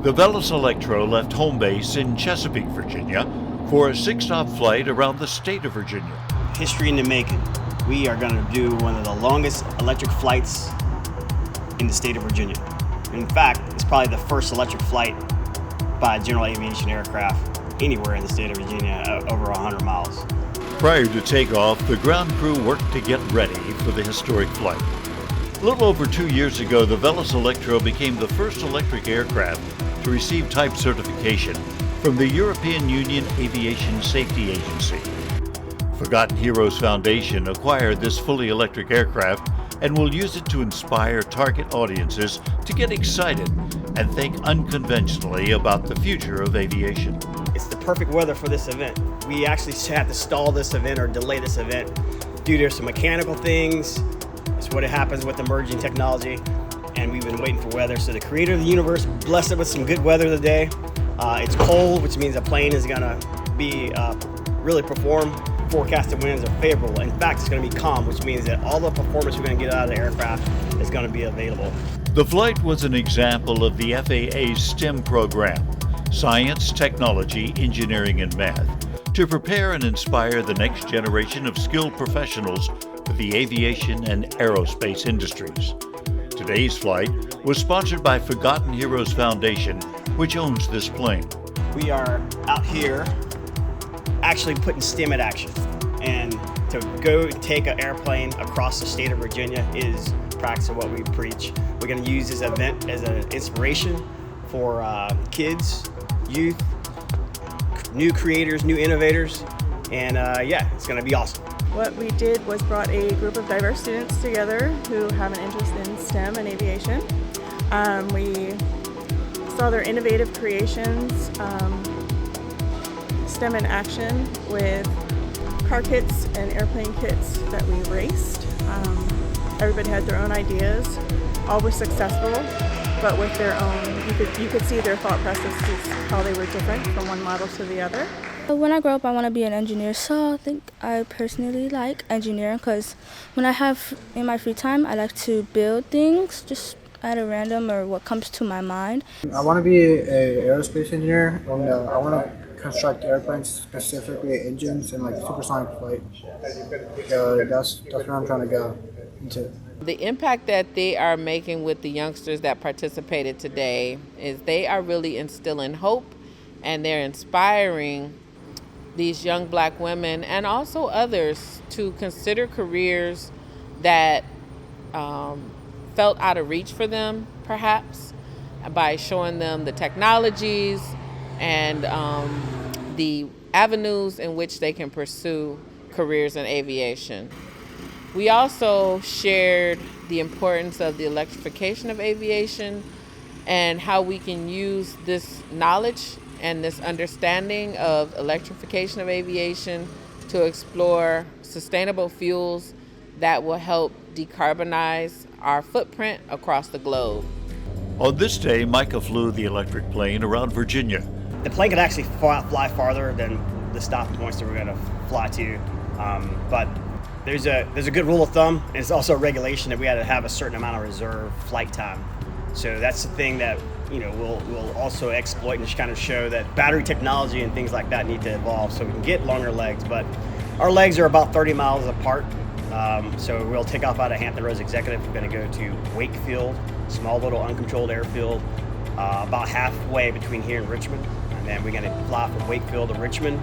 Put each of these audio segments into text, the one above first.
The Velis Electra left home base in Chesapeake, Virginia, for a 6-stop flight around the state of Virginia. History in the making. We are going to do one of the longest electric flights in the state of Virginia. In fact, it's probably the first electric flight by a general aviation aircraft anywhere in the state of Virginia, over 100 miles. Prior to takeoff, the ground crew worked to get ready for the historic flight. A little over 2 years ago, the Velis Electra became the first electric aircraft to receive type certification from the European Union Aviation Safety Agency. Forgotten Heroes Foundation acquired this fully electric aircraft and will use it to inspire target audiences to get excited and think unconventionally about the future of aviation. It's the perfect weather for this event. We actually had to stall this event or delay this event due to some mechanical things. It's what happens with emerging technology, and we've been waiting for weather. So the creator of the universe blessed it with some good weather today. It's cold, which means the plane is gonna be really perform. Forecasted winds are favorable. In fact, it's gonna be calm, which means that all the performance we're gonna get out of the aircraft is gonna be available. The flight was an example of the FAA's STEM program, Science, Technology, Engineering, and Math, to prepare and inspire the next generation of skilled professionals for the aviation and aerospace industries. Today's flight was sponsored by Forgotten Heroes Foundation, which owns this plane. We are out here actually putting STEM in action. And to go take an airplane across the state of Virginia is practice what we preach. We're gonna use this event as an inspiration for kids, youth, new creators, new innovators, and yeah, it's gonna be awesome. What we did was brought a group of diverse students together who have an interest in STEM and aviation. We saw their innovative creations, STEM in action with car kits and airplane kits that we raced. Everybody had their own ideas. All were successful, but with their own, you could see their thought processes, how they were different from one model to the other. When I grow up, I want to be an engineer, so I think I personally like engineering because when I have in my free time, I like to build things just at a random or what comes to my mind. I want to be an aerospace engineer, and I want to construct airplanes, specifically engines and like supersonic flight. That's where I'm trying to go into. The impact that they are making with the youngsters that participated today is they are really instilling hope, and they're inspiring these young black women and also others to consider careers that felt out of reach for them, perhaps, by showing them the technologies and the avenues in which they can pursue careers in aviation. We also shared the importance of the electrification of aviation and how we can use this knowledge and this understanding of electrification of aviation to explore sustainable fuels that will help decarbonize our footprint across the globe. On this day, Micah flew the electric plane around Virginia. The plane could actually fly farther than the stop points that we're going to fly to, but there's a good rule of thumb, and it's also a regulation that we had to have a certain amount of reserve flight time. So that's the thing that we'll also exploit and just kind of show that battery technology and things like that need to evolve so we can get longer legs. But our legs are about 30 miles apart. So we'll take off out of Hampton Roads Executive. We're going to go to Wakefield, small little uncontrolled airfield, about halfway between here and Richmond. And then we're going to fly from Wakefield to Richmond,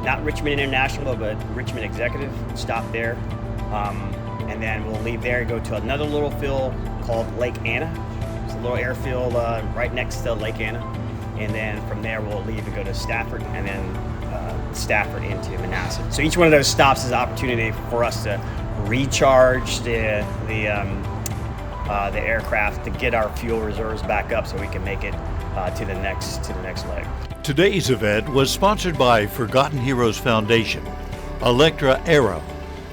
not Richmond International, but Richmond Executive, stop there. And then we'll leave there and go to another little field called Lake Anna. It's a little airfield right next to Lake Anna. And then from there we'll leave and go to Stafford, and then Stafford into Manassas. So each one of those stops is an opportunity for us to recharge the aircraft to get our fuel reserves back up so we can make it to the next leg. Today's event was sponsored by Forgotten Heroes Foundation, Electra Aero,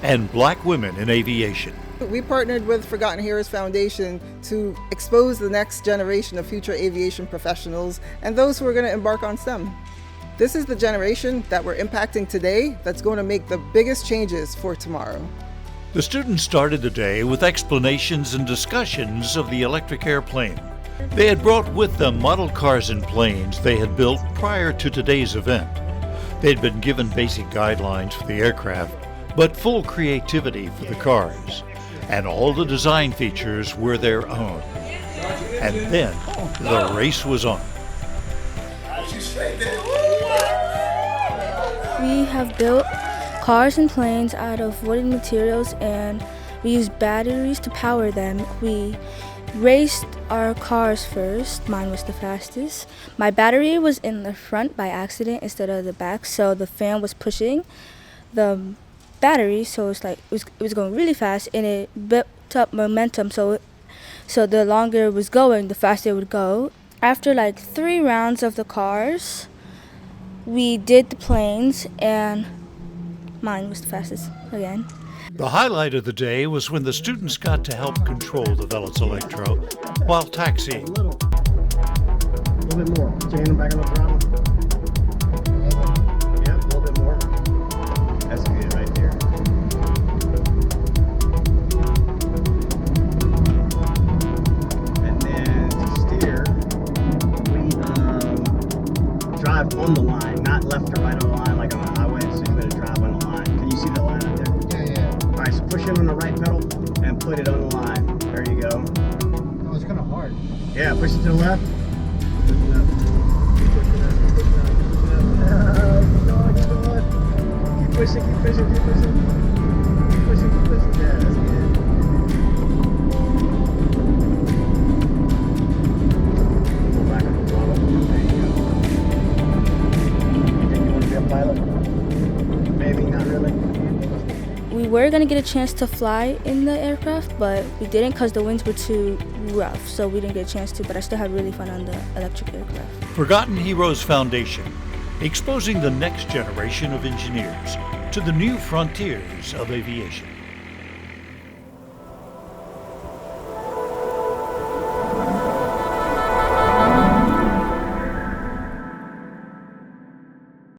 and Black Women in Aviation. We partnered with Forgotten Heroes Foundation to expose the next generation of future aviation professionals and those who are going to embark on STEM. This is the generation that we're impacting today that's going to make the biggest changes for tomorrow. The students started the day with explanations and discussions of the electric airplane. They had brought with them model cars and planes they had built prior to today's event. They'd been given basic guidelines for the aircraft, but full creativity for the cars. And all the design features were their own. And then the race was on. We have built cars and planes out of wooden materials, and we used batteries to power them. We raced our cars first. Mine was the fastest. My battery was in the front by accident instead of the back, so the fan was pushing the battery, so it was going really fast, and it built up momentum, so the longer it was going, the faster it would go. After like 3 rounds of the cars, we did the planes, and mine was the fastest again. The highlight of the day was when the students got to help control the Velis Electro while taxiing. A little bit more. Put your hand back on the throttle. Yep, a little bit more. That's good right there. And then to steer, we drive on the line, not left or right on the line like on the highway, so you're going to drive on the line. Can you see the line out there? Yeah. Alright, so push in on the right pedal and put it on the line. There you go. Oh, it's kind of hard. Yeah, push it to the left. Keep pushing, keep pushing, keep pushing. Keep pushing, keep pushing. Yeah, that's good. Pull back on the throttle. There you go. You think you want to be a pilot? Maybe, not really. We were going to get a chance to fly in the aircraft, but we didn't because the winds were too rough, so we didn't get a chance to, but I still had really fun on the electric aircraft. Forgotten Heroes Foundation, exposing the next generation of engineers to the new frontiers of aviation.